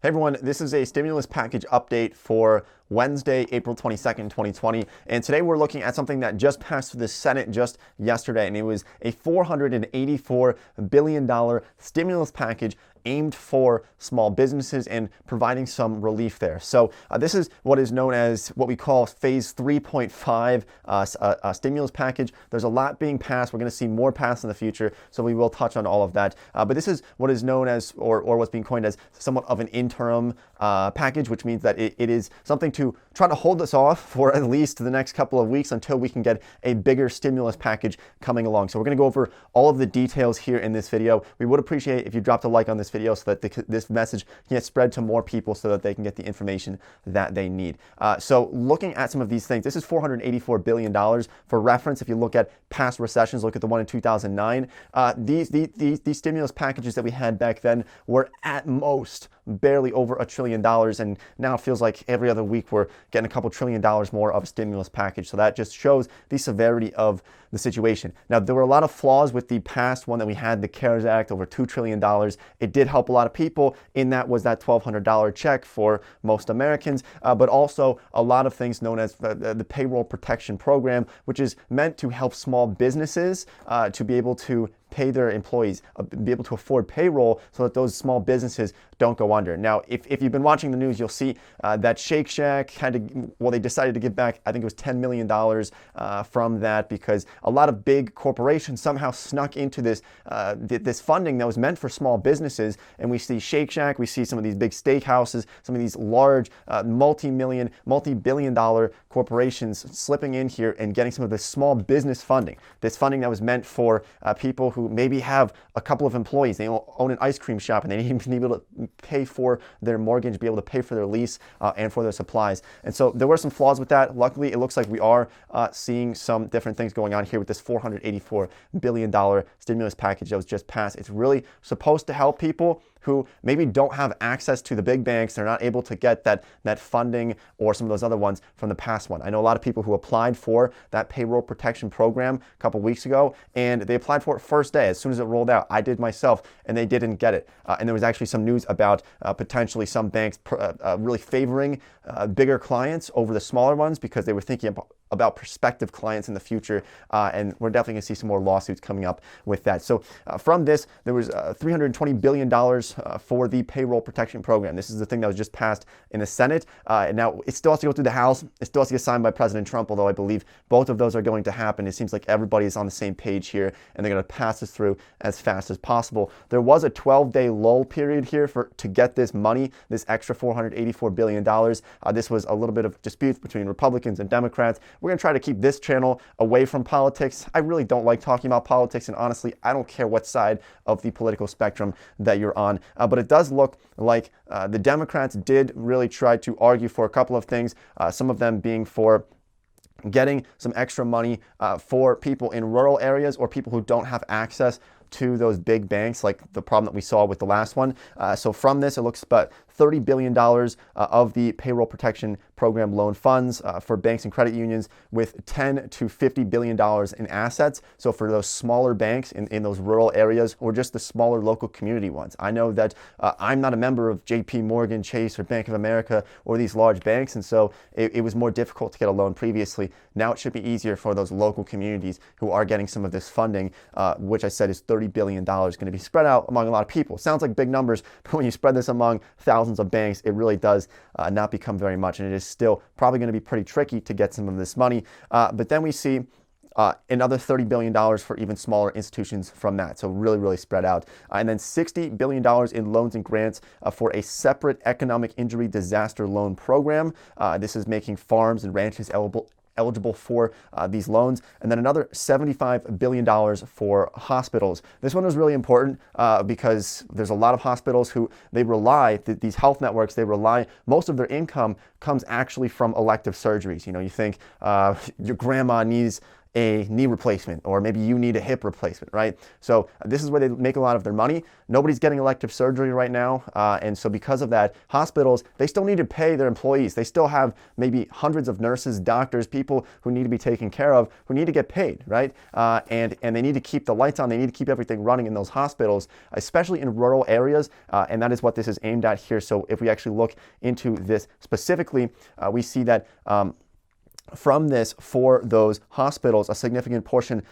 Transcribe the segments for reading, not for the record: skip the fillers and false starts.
Hey everyone, this is a stimulus package update for Wednesday, April 22nd, 2020. And today we're looking at something that just passed through the Senate just yesterday. And it was a $484 billion stimulus package aimed for small businesses and providing some relief there. So this is what is known as what we call phase 3.5 stimulus package. There's a lot being passed. We're going to see more passed in the future, so we will touch on all of that. But this is what is known as, or what's being coined as, somewhat of an interim package, which means that it is something to try to hold us off for at least the next couple of weeks until we can get a bigger stimulus package coming along. So we're going to go over all of the details here in this video. We would appreciate if you dropped a like on this video so that this message can get spread to more people so that they can get the information that they need. So looking at some of these things, this is $484 billion. For reference, if you look at past recessions, look at the one in 2009, these stimulus packages that we had back then were at most barely over $1 trillion, and now it feels like every other week we're getting a couple $1 trillion more of a stimulus package. So that just shows the severity of the situation. Now, there were a lot of flaws with the past one that we had, the CARES Act, over $2 trillion. It did help a lot of people. In that was that $1,200 check for most Americans, but also a lot of things known as the Payroll Protection Program, which is meant to help small businesses to be able to pay their employees, be able to afford payroll so that those small businesses don't go under. Now, if you've been watching the news, you'll see that Shake Shack they decided to give back, I think it was $10 million from that, because a lot of big corporations somehow snuck into this funding that was meant for small businesses. And we see Shake Shack, we see some of these big steakhouses, some of these large multi-billion dollar corporations slipping in here and getting some of this small business funding. This funding that was meant for people who maybe have a couple of employees, they own an ice cream shop, and they need to be able to pay for their mortgage, be able to pay for their lease and for their supplies. And so there were some flaws with that. Luckily, it looks like we are seeing some different things going on here with this $484 billion stimulus package that was just passed. It's really supposed to help people who maybe don't have access to the big banks. They're not able to get that funding or some of those other ones from the past one. I know a lot of people who applied for that payroll protection program a couple weeks ago, and they applied for it first day as soon as it rolled out. I did myself, and they didn't get it. And there was actually some news about potentially some banks really favoring bigger clients over the smaller ones because they were thinking about prospective clients in the future, and we're definitely going to see some more lawsuits coming up with that. So from this, there was $320 billion for the Payroll Protection Program. This is the thing that was just passed in the Senate, and now it still has to go through the House. It still has to get signed by President Trump, although I believe both of those are going to happen. It seems like everybody is on the same page here, and they're going to pass this through as fast as possible. There was a 12-day lull period here to get this money, this extra $484 billion. This was a little bit of disputes between Republicans and Democrats. We're going to try to keep this channel away from politics. I really don't like talking about politics, and honestly, I don't care what side of the political spectrum that you're on. But it does look like the Democrats did really try to argue for a couple of things, some of them being for getting some extra money for people in rural areas or people who don't have access to those big banks, like the problem that we saw with the last one. So from this, it looks about $30 billion of the Payroll Protection Program loan funds for banks and credit unions with $10 to $50 billion in assets. So for those smaller banks in those rural areas, or just the smaller local community ones. I know that I'm not a member of JP Morgan, Chase, or Bank of America, or these large banks, and so it was more difficult to get a loan previously. Now it should be easier for those local communities who are getting some of this funding, which I said is $30 billion going to be spread out among a lot of people. Sounds like big numbers, but when you spread this among thousands of banks, it really does not become very much, and it is still probably going to be pretty tricky to get some of this money. But then we see another $30 billion for even smaller institutions from that. So really, really spread out. And then $60 billion in loans and grants for a separate economic injury disaster loan program. This is making farms and ranches eligible for these loans, and then another $75 billion for hospitals. This one was really important because there's a lot of hospitals who these health networks, most of their income comes actually from elective surgeries. You know, you think your grandma needs a knee replacement, or maybe you need a hip replacement, right? So this is where they make a lot of their money. Nobody's getting elective surgery right now. And so because of that, hospitals, they still need to pay their employees. They still have maybe hundreds of nurses, doctors, people who need to be taken care of, who need to get paid, right? And they need to keep the lights on. They need to keep everything running in those hospitals, especially in rural areas. And that is what this is aimed at here. So if we actually look into this specifically, we see that from this, for those hospitals, a significant portion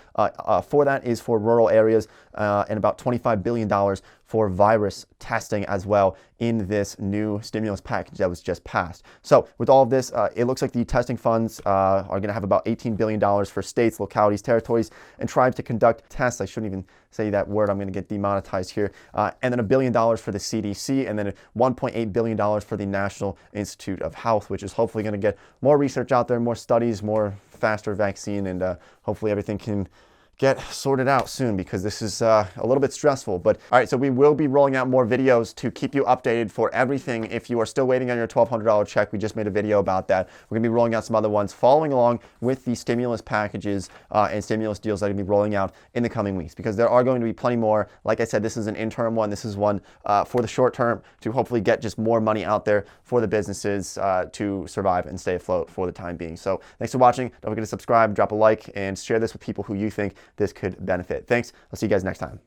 for that is for rural areas, and about $25 billion for virus testing as well in this new stimulus package that was just passed. So with all of this, it looks like the testing funds are going to have about $18 billion for states, localities, territories, and tribes to conduct tests. I shouldn't even say that word. I'm going to get demonetized here. And then $1 billion for the CDC, and then $1.8 billion for the National Institute of Health, which is hopefully going to get more research out there, more studies, more faster vaccine, and hopefully everything can get sorted out soon, because this is a little bit stressful. But all right, so we will be rolling out more videos to keep you updated for everything. If you are still waiting on your $1,200 check, we just made a video about that. We're gonna be rolling out some other ones following along with the stimulus packages and stimulus deals that are gonna be rolling out in the coming weeks, because there are going to be plenty more. Like I said, this is an interim one. This is one for the short term to hopefully get just more money out there for the businesses to survive and stay afloat for the time being. So thanks for watching. Don't forget to subscribe, drop a like, and share this with people who you think this could benefit. Thanks. I'll see you guys next time.